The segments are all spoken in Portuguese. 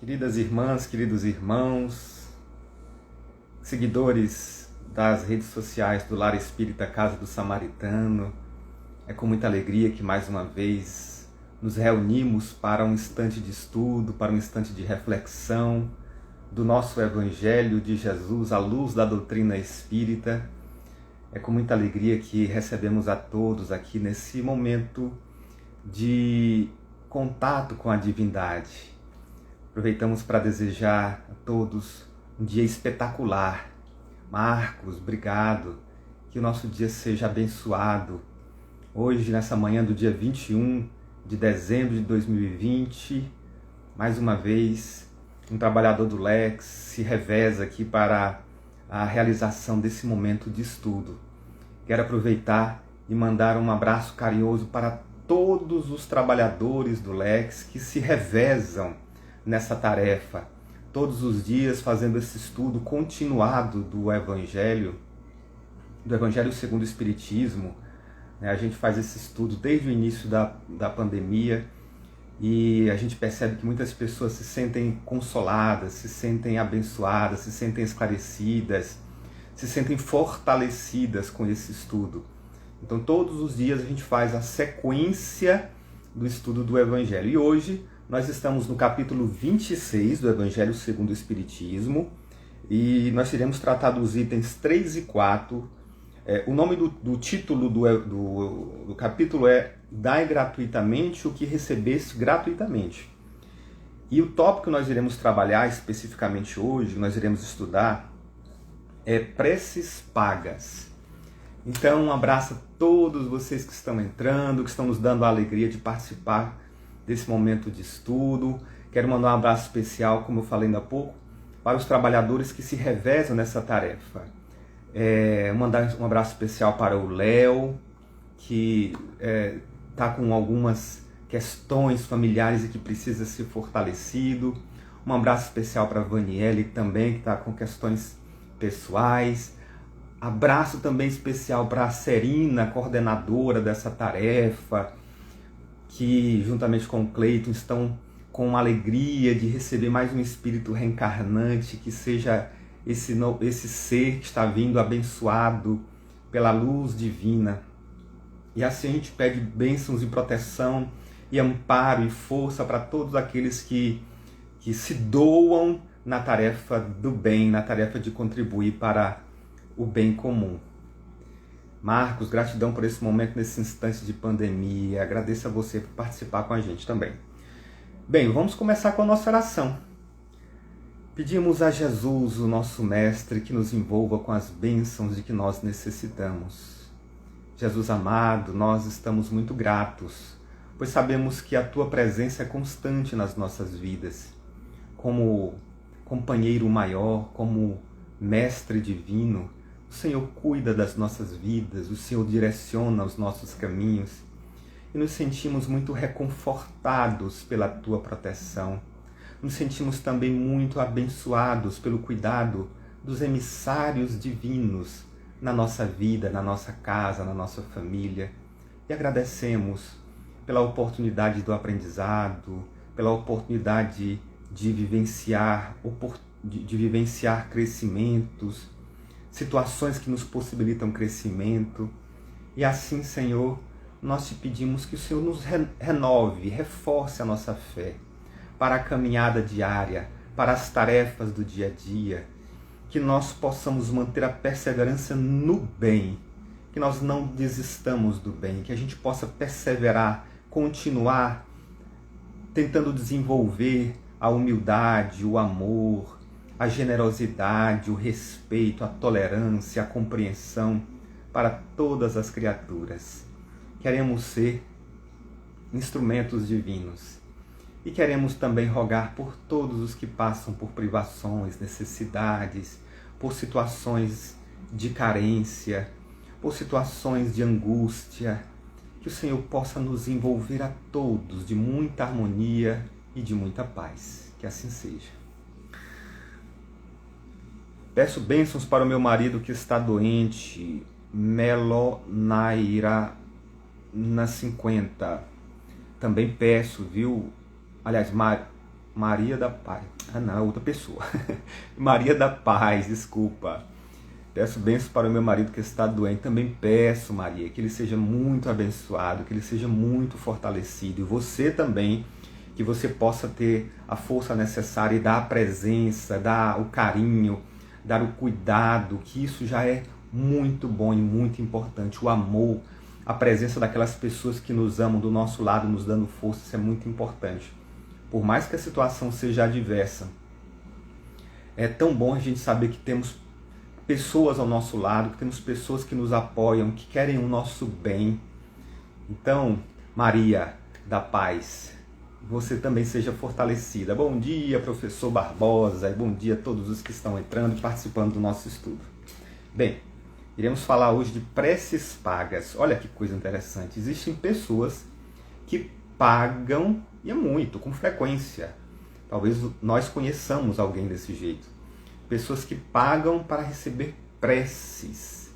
Queridas irmãs, queridos irmãos, seguidores das redes sociais do Lar Espírita Casa do Samaritano, é com muita alegria que mais uma vez nos reunimos para um instante de estudo, para um instante de reflexão do nosso Evangelho de Jesus à luz da doutrina espírita. É com muita alegria que recebemos a todos aqui nesse momento de contato com a divindade. Aproveitamos para desejar a todos um dia espetacular. Marcos, obrigado. Que o nosso dia seja abençoado. Hoje, nessa manhã do dia 21 de dezembro de 2020, mais uma vez, um trabalhador do Lex se reveza aqui para a realização desse momento de estudo. Quero aproveitar e mandar um abraço carinhoso para todos os trabalhadores do Lex que se revezam nessa tarefa, todos os dias fazendo esse estudo continuado do Evangelho segundo o Espiritismo. A gente faz esse estudo desde o início da pandemia e a gente percebe que muitas pessoas se sentem consoladas, se sentem abençoadas, se sentem esclarecidas, se sentem fortalecidas com esse estudo. Então todos os dias a gente faz a sequência do estudo do Evangelho. E hoje nós estamos no capítulo 26 do Evangelho segundo o Espiritismo e nós iremos tratar dos itens 3 e 4. O nome do título do capítulo é Dai gratuitamente o que recebeste gratuitamente. E o tópico que nós iremos trabalhar especificamente hoje, nós iremos estudar, é preces pagas. Então, um abraço a todos vocês que estão entrando, que estão nos dando a alegria de participar desse momento de estudo. Quero mandar um abraço especial, como eu falei ainda há pouco, para os trabalhadores que se revezam nessa tarefa. Mandar um abraço especial para o Léo, que está com algumas questões familiares e que precisa ser fortalecido. Um abraço especial para a Vaniele também, que está com questões pessoais. Abraço também especial para a Serina, coordenadora dessa tarefa, que juntamente com o Cleiton estão com a alegria de receber mais um espírito reencarnante, que seja esse ser que está vindo abençoado pela luz divina. E assim a gente pede bênçãos e proteção e amparo e força para todos aqueles que se doam na tarefa do bem, na tarefa de contribuir para o bem comum. Marcos, gratidão por esse momento, nesse instante de pandemia. Agradeço a você por participar com a gente também. Bem, vamos começar com a nossa oração. Pedimos a Jesus, o nosso Mestre, que nos envolva com as bênçãos de que nós necessitamos. Jesus amado, nós estamos muito gratos, pois sabemos que a Tua presença é constante nas nossas vidas. Como companheiro maior, como Mestre divino, o Senhor cuida das nossas vidas, o Senhor direciona os nossos caminhos e nos sentimos muito reconfortados pela Tua proteção. Nos sentimos também muito abençoados pelo cuidado dos emissários divinos na nossa vida, na nossa casa, na nossa família. E agradecemos pela oportunidade do aprendizado, pela oportunidade de vivenciar crescimentos, situações que nos possibilitam crescimento. E assim, Senhor, nós te pedimos que o Senhor nos renove, reforce a nossa fé para a caminhada diária, para as tarefas do dia a dia, que nós possamos manter a perseverança no bem, que nós não desistamos do bem, que a gente possa perseverar, continuar tentando desenvolver a humildade, o amor, a generosidade, o respeito, a tolerância, a compreensão para todas as criaturas. Queremos ser instrumentos divinos e queremos também rogar por todos os que passam por privações, necessidades, por situações de carência, por situações de angústia, que o Senhor possa nos envolver a todos de muita harmonia e de muita paz. Que assim seja. Peço bênçãos para o meu marido que está doente, Melonaira na 50. Também peço, viu? Aliás, Maria da Paz. Ah, não, é outra pessoa. Maria da Paz, desculpa. Peço bênçãos para o meu marido que está doente. Também peço, Maria, que ele seja muito abençoado, que ele seja muito fortalecido. E você também, que você possa ter a força necessária e dar a presença, dar o carinho, dar o cuidado, que isso já é muito bom e muito importante. O amor, a presença daquelas pessoas que nos amam do nosso lado, nos dando força, isso é muito importante. Por mais que a situação seja adversa, é tão bom a gente saber que temos pessoas ao nosso lado, que temos pessoas que nos apoiam, que querem o nosso bem. Então, Maria da Paz, você também seja fortalecida. Bom dia, professor Barbosa, e bom dia a todos os que estão entrando e participando do nosso estudo. Bem, iremos falar hoje de preces pagas. Olha que coisa interessante. Existem pessoas que pagam, e é muito, com frequência. Talvez nós conheçamos alguém desse jeito. Pessoas que pagam para receber preces.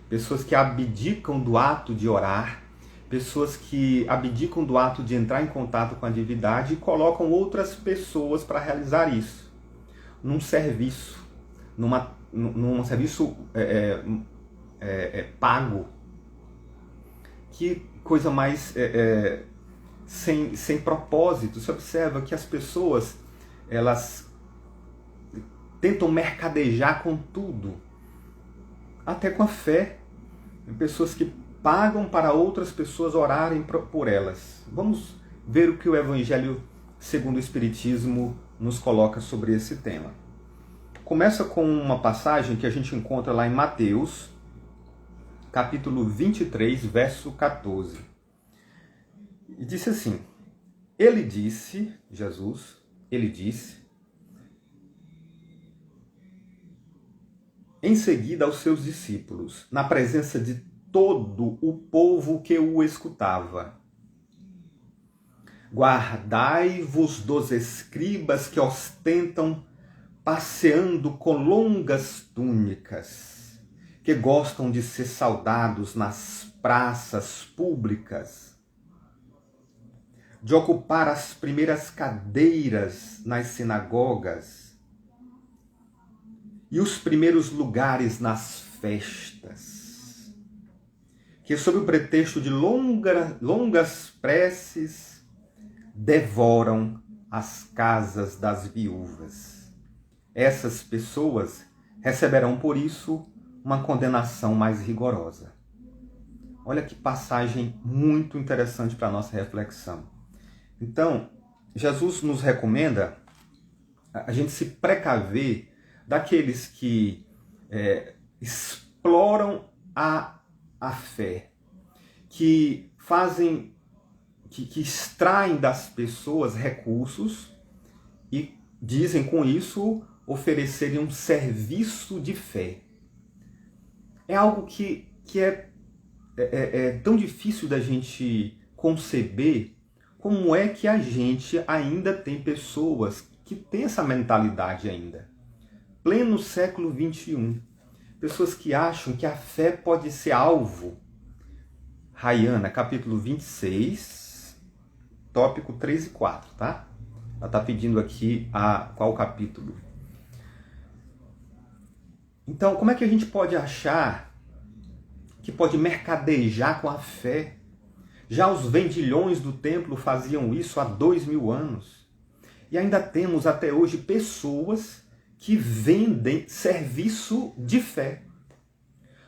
Pessoas que abdicam do ato de orar. Pessoas que abdicam do ato de entrar em contato com a divindade e colocam outras pessoas para realizar isso. Num serviço. Num serviço pago. Que coisa mais sem propósito. Você observa que as pessoas, elas tentam mercadejar com tudo, até com a fé. Tem pessoas que pagam para outras pessoas orarem por elas. Vamos ver o que o Evangelho segundo o Espiritismo nos coloca sobre esse tema. Começa com uma passagem que a gente encontra lá em Mateus, capítulo 23, verso 14. E disse assim, Jesus disse, em seguida aos seus discípulos, na presença de todo o povo que o escutava: guardai-vos dos escribas que ostentam passeando com longas túnicas, que gostam de ser saudados nas praças públicas, de ocupar as primeiras cadeiras nas sinagogas e os primeiros lugares nas festas, que sob o pretexto de longas preces devoram as casas das viúvas. Essas pessoas receberão por isso uma condenação mais rigorosa. Olha que passagem muito interessante para a nossa reflexão. Então, Jesus nos recomenda a gente se precaver daqueles que exploram a fé, que fazem, que extraem das pessoas recursos e dizem com isso oferecerem um serviço de fé. É algo que é tão difícil da gente conceber. Como é que a gente ainda tem pessoas que têm essa mentalidade ainda? Pleno século XXI. Pessoas que acham que a fé pode ser alvo. Rayana, capítulo 26, tópico 3 e 4, tá? Ela está pedindo aqui qual capítulo. Então, como é que a gente pode achar que pode mercadejar com a fé? Já os vendilhões do templo faziam isso há 2000 anos. E ainda temos até hoje pessoas que vendem serviço de fé.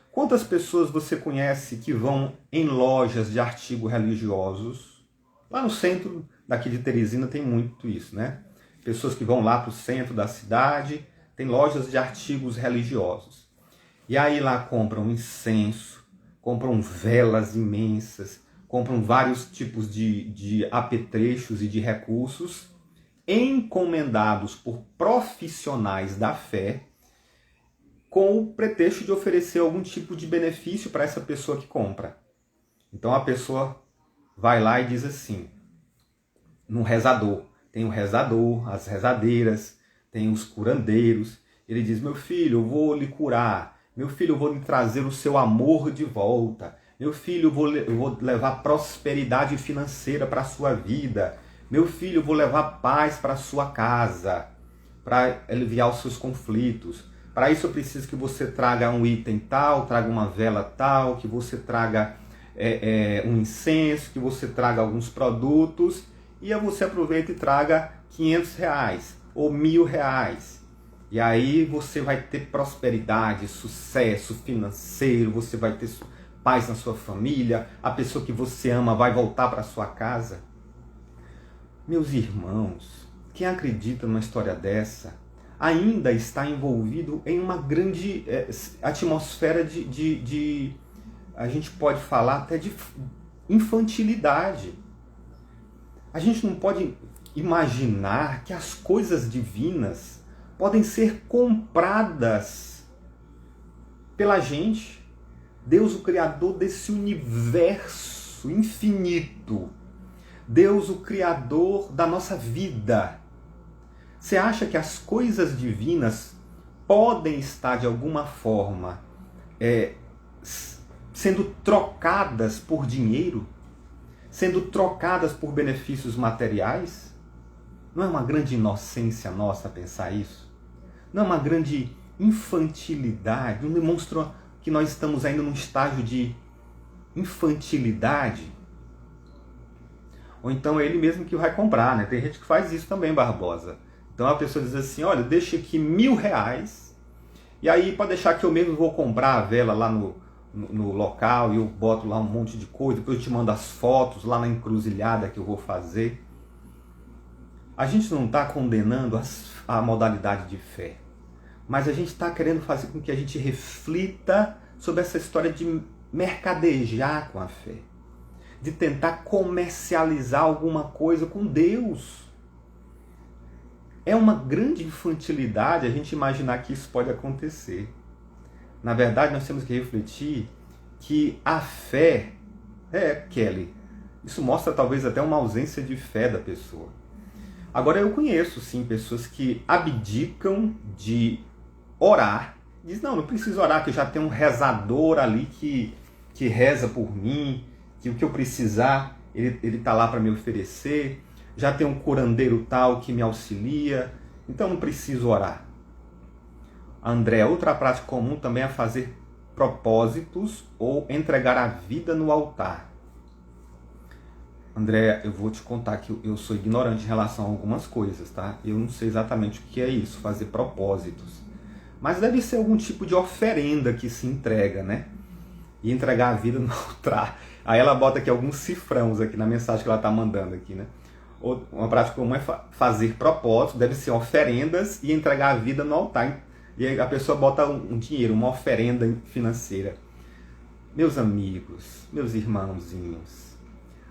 Quantas pessoas você conhece que vão em lojas de artigos religiosos? Lá no centro daqui de Teresina tem muito isso, né? Pessoas que vão lá para o centro da cidade, tem lojas de artigos religiosos. E aí lá compram incenso, compram velas imensas, compram vários tipos de apetrechos e de recursos encomendados por profissionais da fé com o pretexto de oferecer algum tipo de benefício para essa pessoa que compra. Então a pessoa vai lá e diz assim, no rezador, tem o rezador, as rezadeiras, tem os curandeiros, ele diz, meu filho, eu vou lhe curar, meu filho, eu vou lhe trazer o seu amor de volta, meu filho, eu vou levar prosperidade financeira para a sua vida, Meu filho, eu vou levar paz para a sua casa, para aliviar os seus conflitos. Para isso eu preciso que você traga um item tal, traga uma vela tal, que você traga um incenso, que você traga alguns produtos, e aí você aproveita e traga R$ 500 ou R$ 1.000. E aí você vai ter prosperidade, sucesso financeiro, você vai ter paz na sua família, a pessoa que você ama vai voltar para sua casa. Meus irmãos, quem acredita numa história dessa ainda está envolvido em uma grande atmosfera de a gente pode falar até de infantilidade. A gente não pode imaginar que as coisas divinas podem ser compradas pela gente. Deus, o Criador desse universo infinito. Deus, o Criador da nossa vida. Você acha que as coisas divinas podem estar de alguma forma sendo trocadas por dinheiro? Sendo trocadas por benefícios materiais? Não é uma grande inocência nossa pensar isso? Não é uma grande infantilidade? Não demonstra que nós estamos ainda num estágio de infantilidade? Ou então é ele mesmo que vai comprar, né? Tem gente que faz isso também, Barbosa. Então a pessoa diz assim, olha, deixa aqui R$ 1.000, e aí pode deixar que eu mesmo vou comprar a vela lá no local, e eu boto lá um monte de coisa, depois eu te mando as fotos lá na encruzilhada que eu vou fazer. A gente não está condenando a modalidade de fé, mas a gente está querendo fazer com que a gente reflita sobre essa história de mercadejar com a fé, de tentar comercializar alguma coisa com Deus. É uma grande infantilidade a gente imaginar que isso pode acontecer. Na verdade, nós temos que refletir que a fé, Kelly, isso mostra talvez até uma ausência de fé da pessoa. Agora, eu conheço sim pessoas que abdicam de orar, diz, não preciso orar, que eu já tenho um rezador ali que reza por mim, que o que eu precisar, ele está lá para me oferecer, já tem um curandeiro tal que me auxilia, então não preciso orar. André, outra prática comum também é fazer propósitos ou entregar a vida no altar. André, eu vou te contar que eu sou ignorante em relação a algumas coisas, tá? Eu não sei exatamente o que é isso, fazer propósitos. Mas deve ser algum tipo de oferenda que se entrega, né? E entregar a vida no altar. Aí ela bota aqui alguns cifrãos aqui na mensagem que ela está mandando aqui, né? Uma prática comum é fazer propósitos, deve ser oferendas e entregar a vida no altar. E aí a pessoa bota um dinheiro, uma oferenda financeira. Meus amigos, meus irmãozinhos,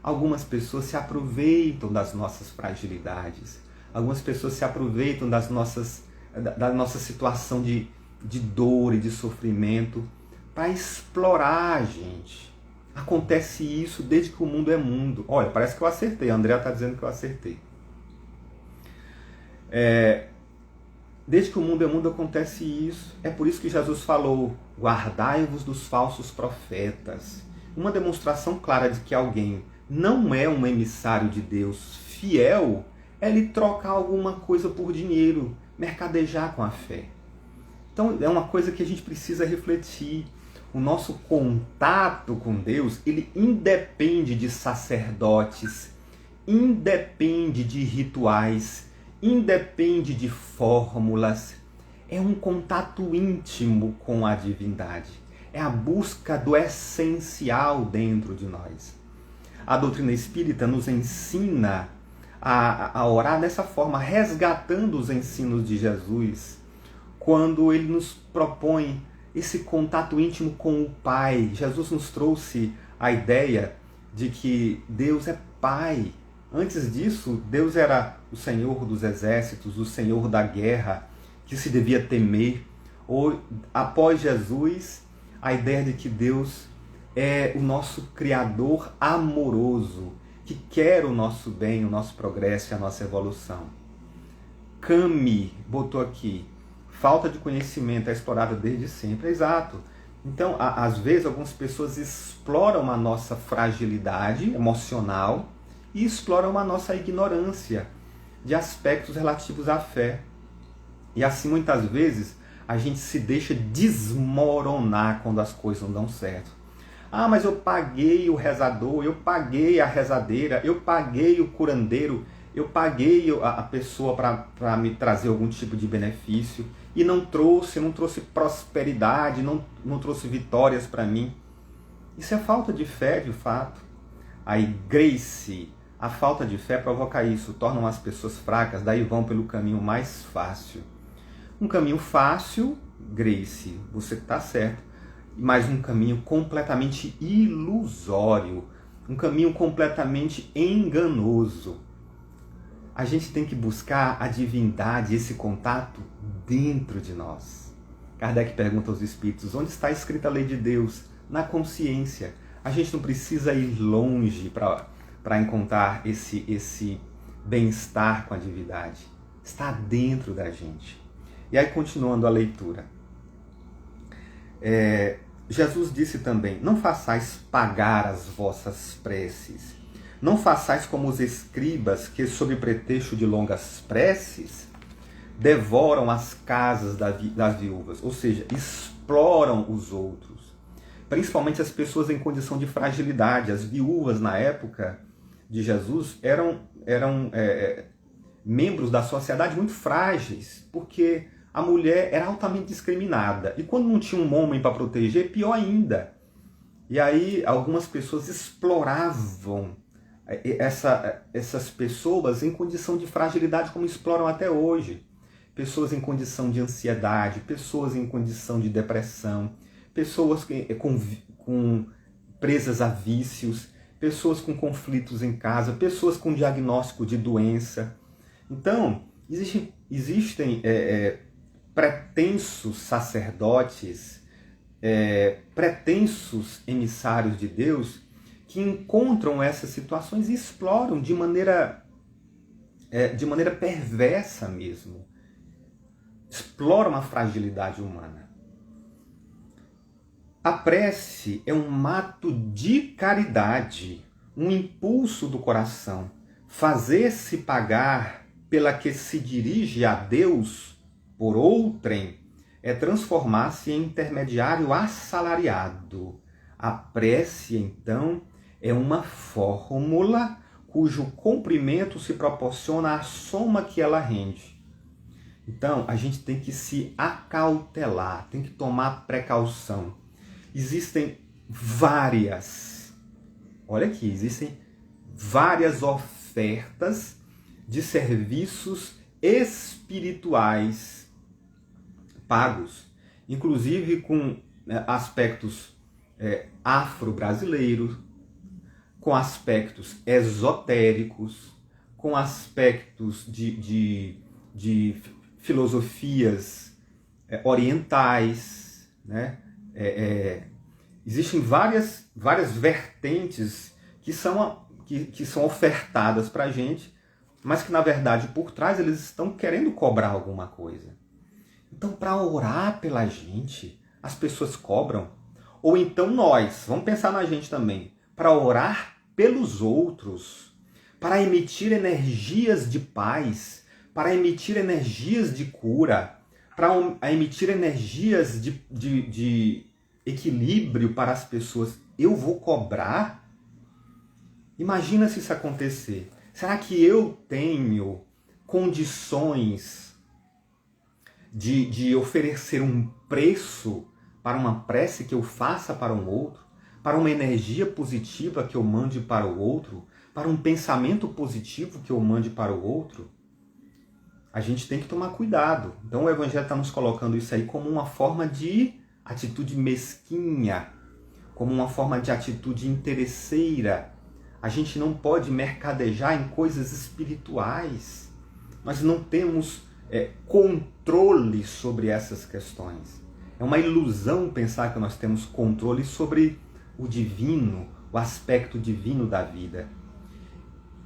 algumas pessoas se aproveitam das nossas fragilidades. Algumas pessoas se aproveitam da nossa situação de dor e de sofrimento para explorar a gente. Acontece isso desde que o mundo é mundo. Olha, parece que eu acertei. A Andrea está dizendo que eu acertei. Desde que o mundo é mundo acontece isso. É por isso que Jesus falou, guardai-vos dos falsos profetas. Uma demonstração clara de que alguém não é um emissário de Deus fiel é ele trocar alguma coisa por dinheiro, mercadejar com a fé. Então é uma coisa que a gente precisa refletir. O nosso contato com Deus, ele independe de sacerdotes, independe de rituais, independe de fórmulas. É um contato íntimo com a divindade. É a busca do essencial dentro de nós. A doutrina espírita nos ensina a orar dessa forma, resgatando os ensinos de Jesus, quando ele nos propõe esse contato íntimo com o Pai. Jesus nos trouxe a ideia de que Deus é Pai. Antes disso, Deus era o Senhor dos exércitos, o Senhor da guerra, que se devia temer. Ou, após Jesus, a ideia de que Deus é o nosso Criador amoroso, que quer o nosso bem, o nosso progresso e a nossa evolução. Kami botou aqui, falta de conhecimento é explorada desde sempre. Exato. Então, às vezes, algumas pessoas exploram a nossa fragilidade emocional e exploram a nossa ignorância de aspectos relativos à fé. E assim, muitas vezes, a gente se deixa desmoronar quando as coisas não dão certo. Ah, mas eu paguei o rezador, eu paguei a rezadeira, eu paguei o curandeiro, eu paguei a pessoa para me trazer algum tipo de benefício e não trouxe prosperidade, não trouxe vitórias para mim. Isso é falta de fé, de fato. Aí, Grace, a falta de fé provoca isso, tornam as pessoas fracas, daí vão pelo caminho mais fácil. Um caminho fácil, Grace, você está certo, mas um caminho completamente ilusório, um caminho completamente enganoso. A gente tem que buscar a divindade, esse contato dentro de nós. Kardec pergunta aos espíritos, onde está escrita a lei de Deus? Na consciência. A gente não precisa ir longe para encontrar esse bem-estar com a divindade. Está dentro da gente. E aí, continuando a leitura. Jesus disse também, não façais pagar as vossas preces. Não façais como os escribas que, sob pretexto de longas preces, devoram as casas das viúvas, ou seja, exploram os outros. Principalmente as pessoas em condição de fragilidade. As viúvas, na época de Jesus, eram membros da sociedade muito frágeis, porque a mulher era altamente discriminada. E quando não tinha um homem para proteger, pior ainda. E aí algumas pessoas exploravam essas pessoas em condição de fragilidade, como exploram até hoje. Pessoas em condição de ansiedade, pessoas em condição de depressão, pessoas com presas a vícios, pessoas com conflitos em casa, pessoas com diagnóstico de doença. Então, existem pretensos sacerdotes, pretensos emissários de Deus, que encontram essas situações e exploram de maneira perversa mesmo. Exploram a fragilidade humana. A prece é um ato de caridade, um impulso do coração. Fazer-se pagar pela que se dirige a Deus por outrem é transformar-se em intermediário assalariado. A prece, então, é uma fórmula cujo cumprimento se proporciona à soma que ela rende. Então, a gente tem que se acautelar, tem que tomar precaução. Existem várias ofertas de serviços espirituais pagos, inclusive com aspectos afro-brasileiros, com aspectos esotéricos, com aspectos de filosofias orientais, né? Existem várias vertentes que são ofertadas para a gente, mas que na verdade por trás eles estão querendo cobrar alguma coisa. Então, para orar pela gente, as pessoas cobram. Ou então nós, vamos pensar na gente também, para orar pelos outros, para emitir energias de paz, para emitir energias de cura, para emitir energias de equilíbrio para as pessoas. Eu vou cobrar? Imagina se isso acontecer. Será que eu tenho condições de oferecer um preço para uma prece que eu faça para um outro, para uma energia positiva que eu mande para o outro, para um pensamento positivo que eu mande para o outro? A gente tem que tomar cuidado. Então o Evangelho está nos colocando isso aí como uma forma de atitude mesquinha, como uma forma de atitude interesseira. A gente não pode mercadejar em coisas espirituais. Nós não temos controle sobre essas questões. É uma ilusão pensar que nós temos controle sobre o divino, o aspecto divino da vida.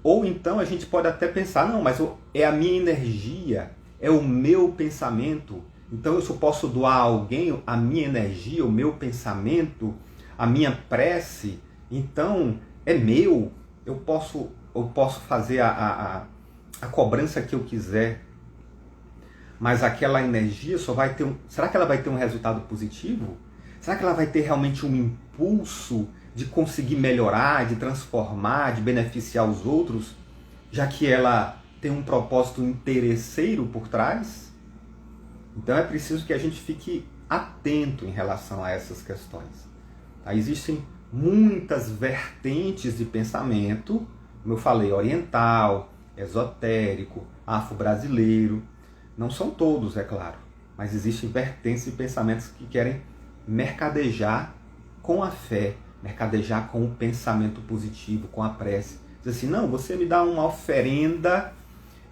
Ou então a gente pode até pensar, não, mas é a minha energia, é o meu pensamento. Então eu só posso doar a alguém a minha energia, o meu pensamento, a minha prece. Então é meu, eu posso eu posso fazer a cobrança que eu quiser, mas aquela energia só vai ter será que ela vai ter um resultado positivo? Será que ela vai ter realmente um impulso de conseguir melhorar, de transformar, de beneficiar os outros, já que ela tem um propósito interesseiro por trás? Então é preciso que a gente fique atento em relação a essas questões. Existem muitas vertentes de pensamento, como eu falei, oriental, esotérico, afro-brasileiro. Não são todos, é claro, mas existem vertentes de pensamentos que querem mercadejar com a fé, mercadejar com o pensamento positivo, com a prece. Diz assim, não, você me dá uma oferenda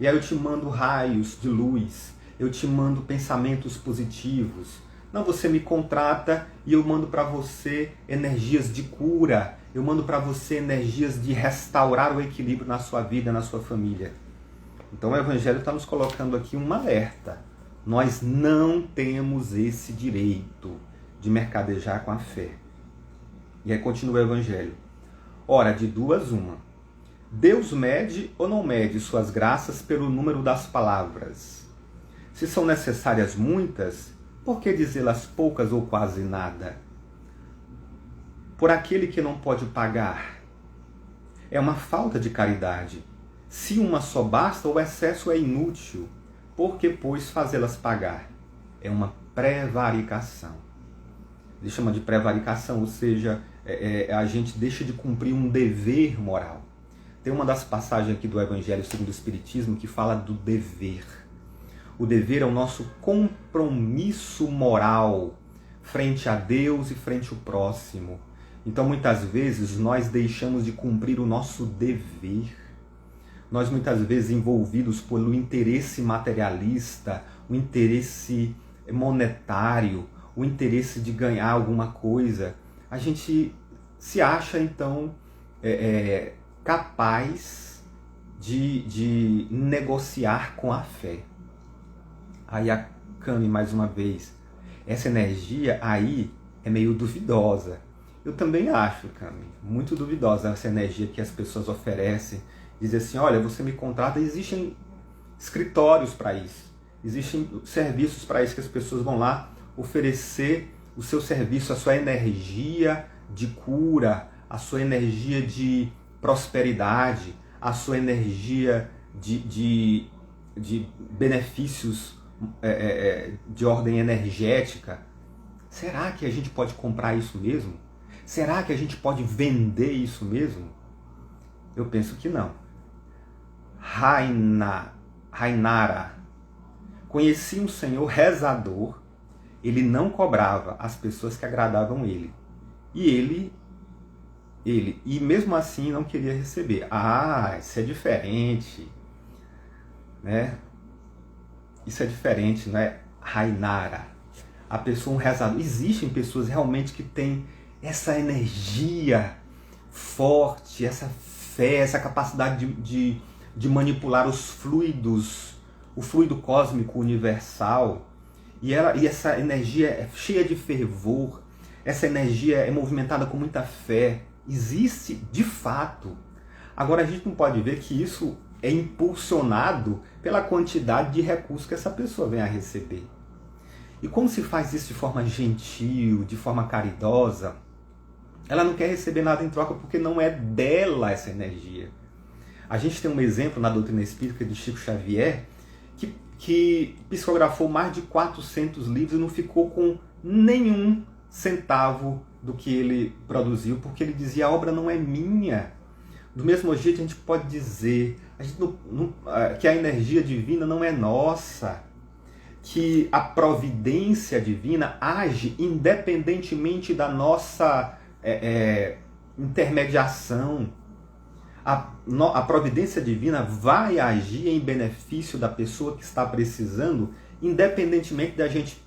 e aí eu te mando raios de luz, eu te mando pensamentos positivos. Não, você me contrata e eu mando para você energias de cura, eu mando para você energias de restaurar o equilíbrio na sua vida, na sua família. Então o Evangelho está nos colocando aqui um alerta. Nós não temos esse direito de mercadejar com a fé. E aí continua o Evangelho. Ora, de duas uma. Deus mede ou não mede suas graças pelo número das palavras? Se são necessárias muitas, por que dizê-las poucas ou quase nada? Por aquele que não pode pagar. É uma falta de caridade. Se uma só basta, o excesso é inútil. Por que, pois, fazê-las pagar? É uma prevaricação. Ele chama de prevaricação, ou seja, a gente deixa de cumprir um dever moral. Tem uma das passagens aqui do Evangelho segundo o Espiritismo que fala do dever. O dever é o nosso compromisso moral frente a Deus e frente ao próximo. Então, muitas vezes, nós deixamos de cumprir o nosso dever. Nós, muitas vezes, envolvidos pelo interesse materialista, o interesse monetário, o interesse de ganhar alguma coisa, a gente se acha, então, capaz de negociar com a fé. Aí a Cami, mais uma vez, essa energia aí é meio duvidosa. Eu também acho, Cami, muito duvidosa essa energia que as pessoas oferecem. Dizem assim, olha, você me contrata, existem escritórios para isso, existem serviços para isso que as pessoas vão lá oferecer o seu serviço, a sua energia de cura, a sua energia de prosperidade, a sua energia de benefícios de ordem energética. Será que a gente pode comprar isso mesmo? Será que a gente pode vender isso mesmo? Eu penso que não. Rainara. Conheci um senhor rezador, ele não cobrava as pessoas que agradavam ele. E mesmo assim não queria receber. Ah, isso é diferente, né? Isso é diferente, não é? Rainara. A pessoa, um rezador. Existem pessoas realmente que têm essa energia forte, essa fé, essa capacidade de manipular os fluidos, o fluido cósmico universal. E essa energia é cheia de fervor, essa energia é movimentada com muita fé. Existe de fato. Agora a gente não pode ver que isso é impulsionado pela quantidade de recursos que essa pessoa vem a receber. E como se faz isso de forma gentil, de forma caridosa, ela não quer receber nada em troca porque não é dela essa energia. A gente tem um exemplo na doutrina espírita de Chico Xavier, que psicografou mais de 400 livros e não ficou com nenhum centavo do que ele produziu, porque ele dizia, a obra não é minha. Do mesmo jeito a gente pode dizer que a energia divina não é nossa, que a providência divina age independentemente da nossa intermediação. A providência divina vai agir em benefício da pessoa que está precisando, independentemente da gente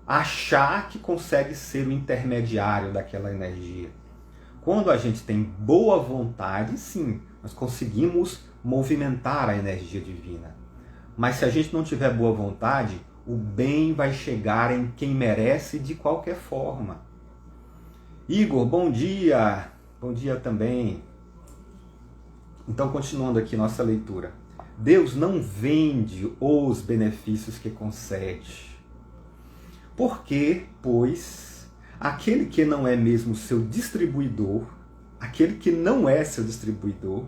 achar que consegue ser o intermediário daquela energia. Quando a gente tem boa vontade, sim, nós conseguimos movimentar a energia divina. Mas se a gente não tiver boa vontade, o bem vai chegar em quem merece de qualquer forma. Igor, bom dia! Bom dia também. Então, continuando aqui nossa leitura. Deus não vende os benefícios que concede. Porque, pois, aquele que não é mesmo seu distribuidor, aquele que não é seu distribuidor,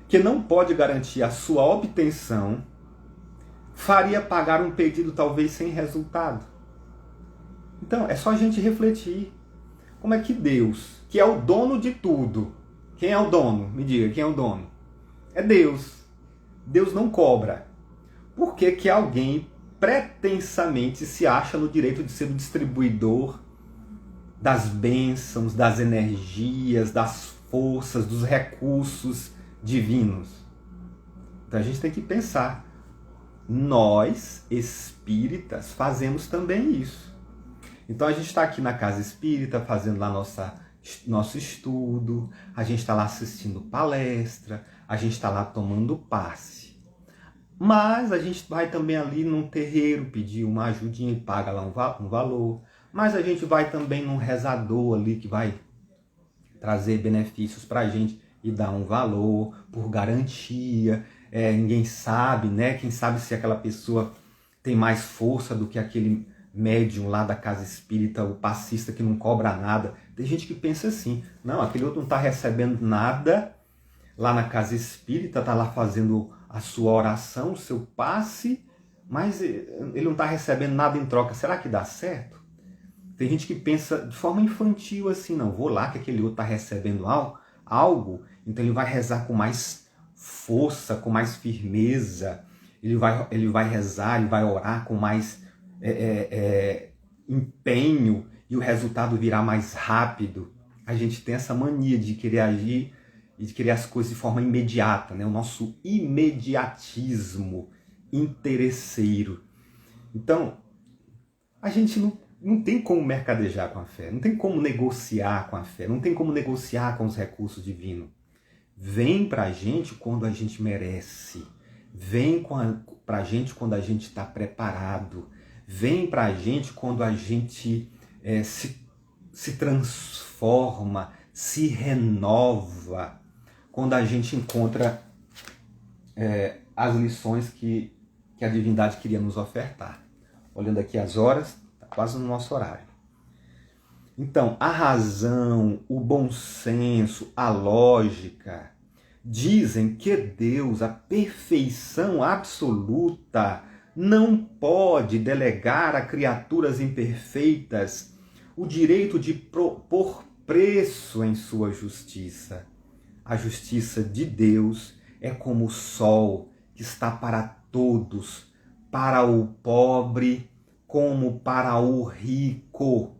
que não pode garantir a sua obtenção, faria pagar um pedido talvez sem resultado. Então, é só a gente refletir. Como é que Deus, que é o dono de tudo, quem é o dono? Me diga, quem é o dono? É Deus. Deus não cobra. Por que que alguém pretensamente se acha no direito de ser o distribuidor das bênçãos, das energias, das forças, dos recursos divinos? Então a gente tem que pensar. Nós, espíritas, fazemos também isso. Então a gente está aqui na casa espírita fazendo lá nosso estudo, a gente está lá assistindo palestra, a gente está lá tomando passe. Mas a gente vai também ali num terreiro pedir uma ajudinha e paga lá um valor. Mas a gente vai também num rezador ali que vai trazer benefícios para a gente e dar um valor por garantia. Ninguém sabe, né? Quem sabe se aquela pessoa tem mais força do que aquele médium lá da casa espírita, o passista que não cobra nada. Tem gente que pensa assim, não, aquele outro não está recebendo nada lá na casa espírita, está lá fazendo a sua oração, o seu passe, mas ele não está recebendo nada em troca. Será que dá certo? Tem gente que pensa de forma infantil assim, não, vou lá que aquele outro está recebendo algo, então ele vai rezar com mais força, com mais firmeza, ele vai rezar, ele vai orar com mais empenho e o resultado virá mais rápido. A gente tem essa mania de querer agir e de querer as coisas de forma imediata, né? O nosso imediatismo interesseiro. Então, a gente não tem como mercadejar com a fé, não tem como negociar com a fé, não tem como negociar com os recursos divinos. Vem pra gente quando a gente merece, vem pra gente quando a gente está preparado, vem pra gente quando a gente se transforma, se renova, quando a gente encontra as lições que a divindade queria nos ofertar. Olhando aqui as horas, está quase no nosso horário. Então, a razão, o bom senso, a lógica, dizem que Deus, a perfeição absoluta, não pode delegar a criaturas imperfeitas o direito de pôr preço em sua justiça. A justiça de Deus é como o sol que está para todos, para o pobre como para o rico.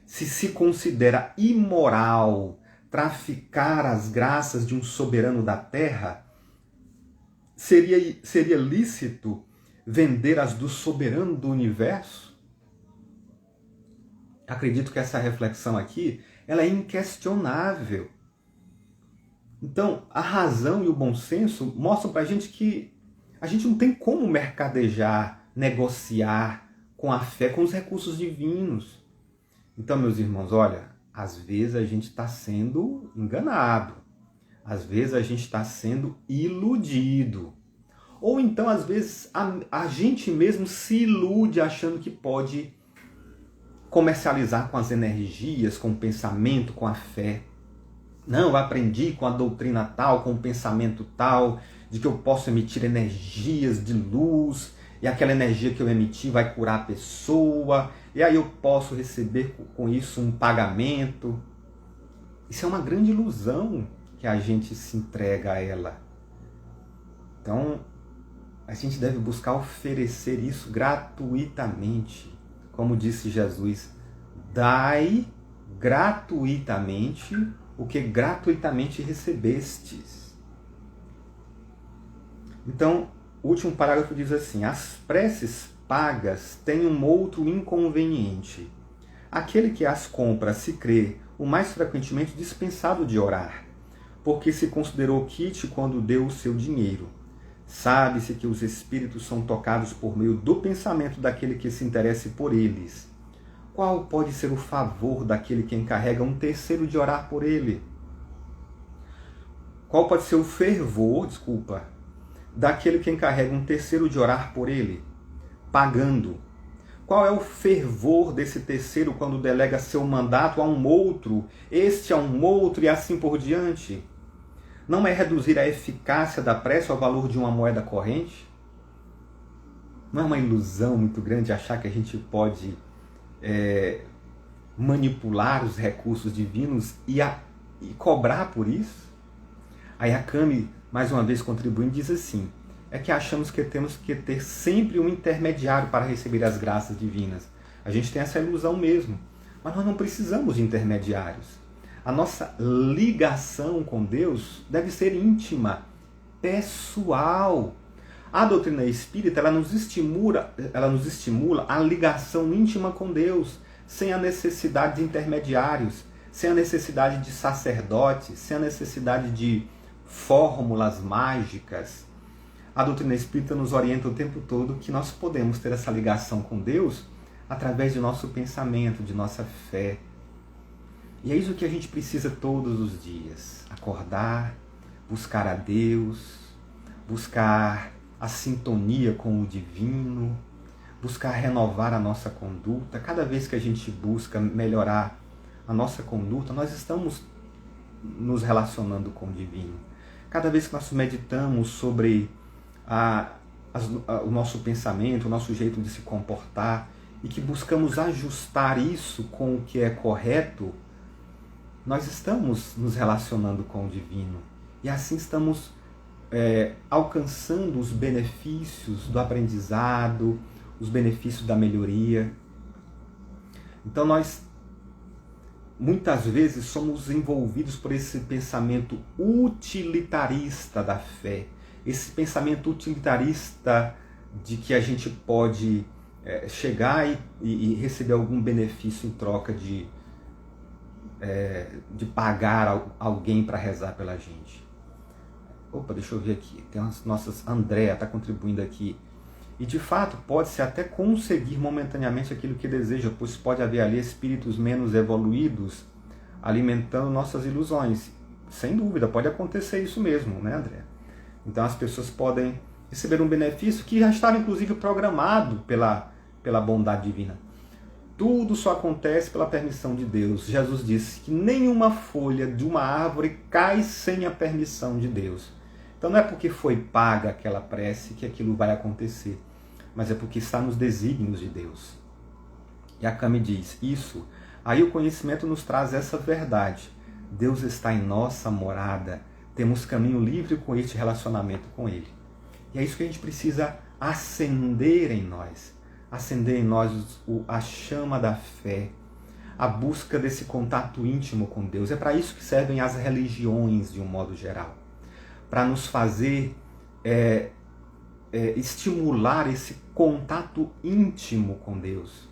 Se considera imoral traficar as graças de um soberano da terra, seria lícito vender as do soberano do universo? Acredito que essa reflexão aqui ela é inquestionável. Então, a razão e o bom senso mostram para a gente que a gente não tem como mercadejar, negociar com a fé, com os recursos divinos. Então, meus irmãos, olha, às vezes a gente está sendo enganado, às vezes a gente está sendo iludido. Ou então, às vezes, a gente mesmo se ilude achando que pode comercializar com as energias, com o pensamento, com a fé. Não, eu aprendi com a doutrina tal, com o pensamento tal, de que eu posso emitir energias de luz, e aquela energia que eu emitir vai curar a pessoa, e aí eu posso receber com isso um pagamento. Isso é uma grande ilusão que a gente se entrega a ela. Então, a gente deve buscar oferecer isso gratuitamente. Como disse Jesus, dai gratuitamente o que gratuitamente recebestes. Então, o último parágrafo diz assim: as preces pagas têm um outro inconveniente. Aquele que as compra se crê o mais frequentemente dispensado de orar, porque se considerou quite quando deu o seu dinheiro. Sabe-se que os espíritos são tocados por meio do pensamento daquele que se interesse por eles. Qual pode ser o favor daquele que encarrega um terceiro de orar por ele? Qual pode ser o fervor, daquele que encarrega um terceiro de orar por ele, pagando? Qual é o fervor desse terceiro quando delega seu mandato a um outro, este a um outro e assim por diante? Não é reduzir a eficácia da prece ao valor de uma moeda corrente? Não é uma ilusão muito grande achar que a gente pode manipular os recursos divinos e cobrar por isso? Aí a Cami, mais uma vez contribuindo, diz assim: é que achamos que temos que ter sempre um intermediário para receber as graças divinas. A gente tem essa ilusão mesmo, mas nós não precisamos de intermediários. A nossa ligação com Deus deve ser íntima, pessoal. A doutrina espírita ela nos estimula a ligação íntima com Deus, sem a necessidade de intermediários, sem a necessidade de sacerdotes, sem a necessidade de fórmulas mágicas. A doutrina espírita nos orienta o tempo todo que nós podemos ter essa ligação com Deus através do nosso pensamento, de nossa fé. E é isso que a gente precisa todos os dias. Acordar, buscar a Deus, buscar a sintonia com o divino, buscar renovar a nossa conduta. Cada vez que a gente busca melhorar a nossa conduta, nós estamos nos relacionando com o divino. Cada vez que nós meditamos sobre o nosso pensamento, o nosso jeito de se comportar, e que buscamos ajustar isso com o que é correto, nós estamos nos relacionando com o divino. E assim estamos alcançando os benefícios do aprendizado, os benefícios da melhoria. Então nós muitas vezes somos envolvidos por esse pensamento utilitarista da fé, esse pensamento utilitarista de que a gente pode chegar e receber algum benefício em troca de pagar alguém para rezar pela gente. Opa, deixa eu ver aqui, tem as nossas... Andréa está contribuindo aqui. E de fato pode-se até conseguir momentaneamente aquilo que deseja, pois pode haver ali espíritos menos evoluídos alimentando nossas ilusões. Sem dúvida, pode acontecer isso mesmo, né, André? Então as pessoas podem receber um benefício que já estava inclusive programado pela bondade divina. Tudo só acontece pela permissão de Deus. Jesus disse que nenhuma folha de uma árvore cai sem a permissão de Deus. Então não é porque foi paga aquela prece que aquilo vai acontecer, mas é porque está nos desígnios de Deus. E a Cami diz isso, aí o conhecimento nos traz essa verdade. Deus está em nossa morada, temos caminho livre com este relacionamento com Ele. E é isso que a gente precisa acender em nós a chama da fé, a busca desse contato íntimo com Deus. É para isso que servem as religiões de um modo geral, para nos fazer estimular esse contato íntimo com Deus,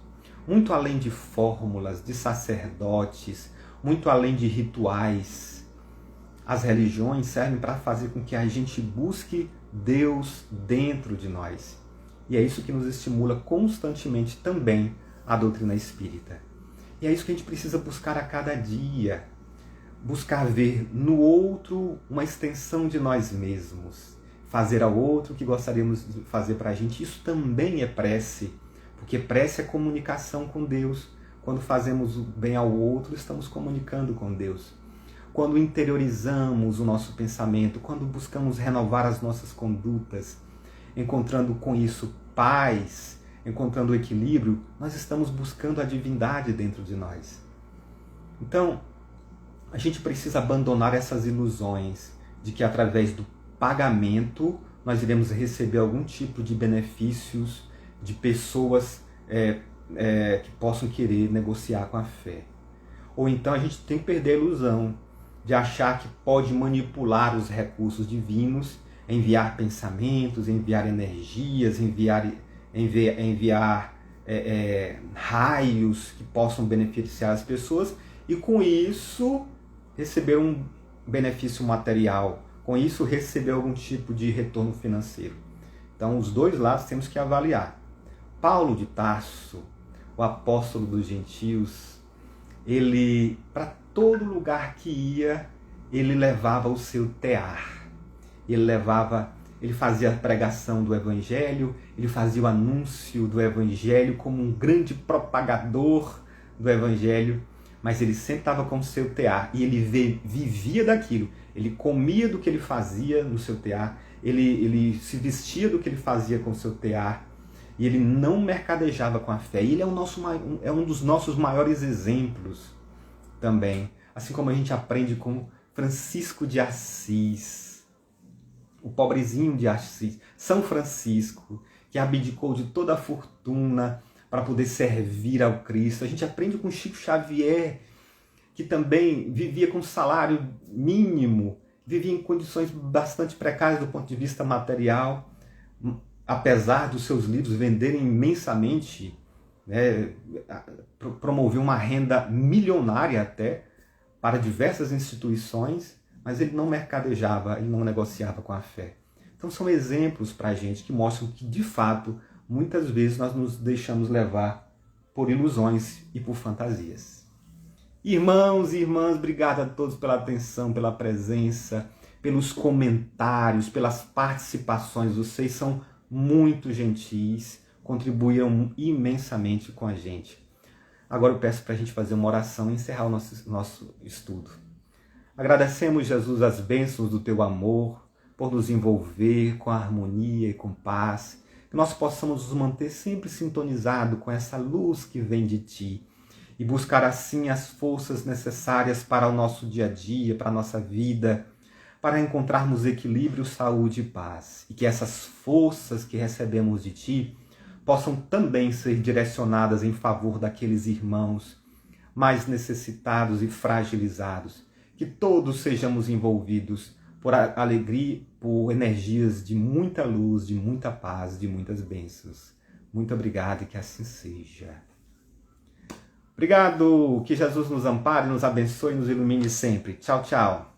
muito além de fórmulas, de sacerdotes, muito além de rituais. As religiões servem para fazer com que a gente busque Deus dentro de nós. E é isso que nos estimula constantemente também a doutrina espírita. E é isso que a gente precisa buscar a cada dia. Buscar ver no outro uma extensão de nós mesmos. Fazer ao outro o que gostaríamos de fazer para a gente. Isso também é prece. Porque prece é comunicação com Deus. Quando fazemos o bem ao outro, estamos comunicando com Deus. Quando interiorizamos o nosso pensamento, quando buscamos renovar as nossas condutas, encontrando com isso paz, encontrando o equilíbrio, nós estamos buscando a divindade dentro de nós. Então, a gente precisa abandonar essas ilusões de que através do pagamento nós iremos receber algum tipo de benefícios de pessoas que possam querer negociar com a fé. Ou então a gente tem que perder a ilusão de achar que pode manipular os recursos divinos, enviar pensamentos, enviar energias, enviar raios que possam beneficiar as pessoas e com isso receber um benefício material, com isso receber algum tipo de retorno financeiro. Então os dois lados temos que avaliar. Paulo de Tarso, o apóstolo dos gentios, ele, para todo lugar que ia, ele levava o seu tear. Ele fazia a pregação do Evangelho, ele fazia o anúncio do Evangelho como um grande propagador do Evangelho, mas ele sempre estava com o seu tear e ele vivia daquilo. Ele comia do que ele fazia no seu tear, ele se vestia do que ele fazia com o seu tear e ele não mercadejava com a fé. E ele é um dos nossos maiores exemplos também, assim como a gente aprende com Francisco de Assis, o pobrezinho de Assis, São Francisco, que abdicou de toda a fortuna para poder servir ao Cristo. A gente aprende com Chico Xavier, que também vivia com salário mínimo, vivia em condições bastante precárias do ponto de vista material, apesar dos seus livros venderem imensamente, né, promoveu uma renda milionária até para diversas instituições, mas ele não mercadejava, ele não negociava com a fé. Então são exemplos para a gente que mostram que, de fato, muitas vezes nós nos deixamos levar por ilusões e por fantasias. Irmãos e irmãs, obrigado a todos pela atenção, pela presença, pelos comentários, pelas participações. Vocês são muito gentis, contribuíram imensamente com a gente. Agora eu peço para a gente fazer uma oração e encerrar o nosso estudo. Agradecemos, Jesus, as bênçãos do Teu amor, por nos envolver com harmonia e com paz, que nós possamos nos manter sempre sintonizados com essa luz que vem de Ti e buscar assim as forças necessárias para o nosso dia a dia, para a nossa vida, para encontrarmos equilíbrio, saúde e paz. E que essas forças que recebemos de Ti possam também ser direcionadas em favor daqueles irmãos mais necessitados e fragilizados. Que todos sejamos envolvidos por alegria, por energias de muita luz, de muita paz, de muitas bênçãos. Muito obrigado e que assim seja. Obrigado, que Jesus nos ampare, nos abençoe e nos ilumine sempre. Tchau, tchau.